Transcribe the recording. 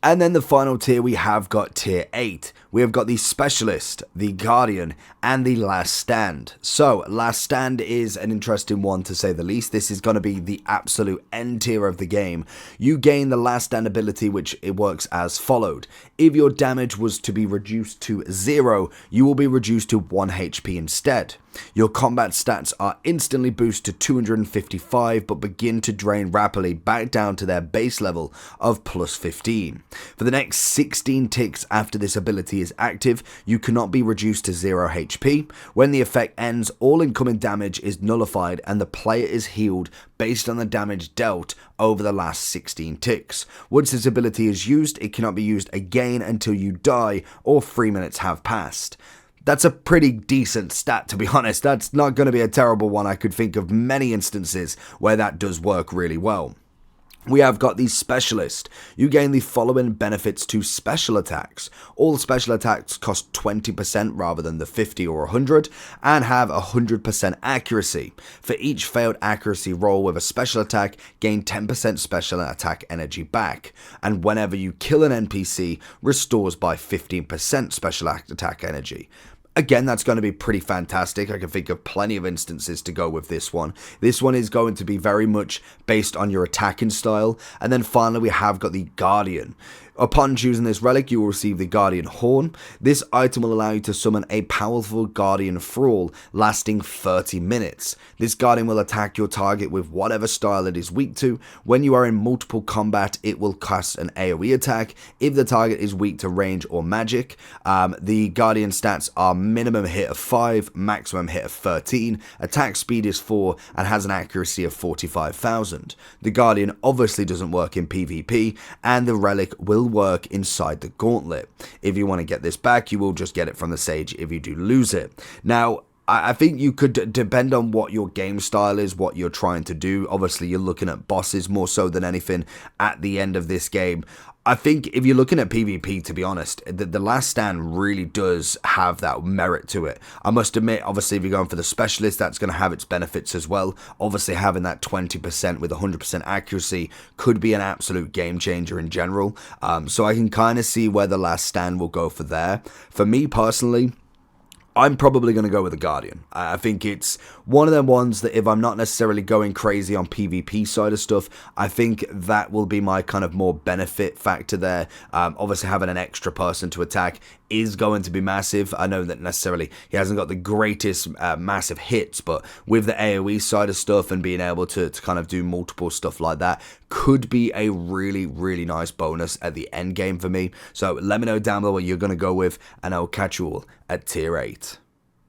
And then the final tier, we have got tier 8. We have got the Specialist, the Guardian, and the Last Stand. So, Last Stand is an interesting one to say the least. This is going to be the absolute end tier of the game. You gain the Last Stand ability, which it works as followed. If your damage was to be reduced to 0, you will be reduced to 1 HP instead. Your combat stats are instantly boosted to 255 but begin to drain rapidly back down to their base level of plus 15. For the next 16 ticks after this ability is active, you cannot be reduced to 0 HP. When the effect ends, all incoming damage is nullified and the player is healed based on the damage dealt over the last 16 ticks. Once this ability is used, it cannot be used again until you die or 3 minutes have passed. That's a pretty decent stat, to be honest. That's not going to be a terrible one. I could think of many instances where that does work really well. We have got the Specialist. You gain the following benefits to special attacks. All special attacks cost 20% rather than the 50 or 100 and have 100% accuracy. For each failed accuracy roll with a special attack, gain 10% special attack energy back. And whenever you kill an NPC, restores by 15% special attack energy. Again, that's going to be pretty fantastic. I can think of plenty of instances to go with this one. This one is going to be very much based on your attacking style. And then finally, we have got the Guardian. Upon choosing this relic, you will receive the Guardian Horn. This item will allow you to summon a powerful Guardian Thrall lasting 30 minutes. This Guardian will attack your target with whatever style it is weak to. When you are in multiple combat, it will cast an AoE attack. If the target is weak to range or magic, the Guardian stats are minimum hit of 5, maximum hit of 13, attack speed is 4, and has an accuracy of 45,000. The Guardian obviously doesn't work in PvP, and the relic will work inside the gauntlet. If you want to get this back, you will just get it from the sage if you do lose it. Now, I think you could depend on what your game style is, what you're trying to do. Obviously, you're looking at bosses more so than anything at the end of this game. I think if you're looking at PvP, to be honest, the Last Stand really does have that merit to it. I must admit, obviously, if you're going for the Specialist, that's going to have its benefits as well. Obviously, having that 20% with 100% accuracy could be an absolute game changer in general. So I can kind of see where the Last Stand will go for there. For me personally, I'm probably going to go with the Guardian. I think it's one of them ones that if I'm not necessarily going crazy on PvP side of stuff, I think that will be my kind of more benefit factor there. Obviously having an extra person to attack is going to be massive. I know that necessarily he hasn't got the greatest massive hits, but with the AoE side of stuff and being able to kind of do multiple stuff like that could be a really, really nice bonus at the end game for me. So let me know down below what you're going to go with, and I'll catch you all at tier 8.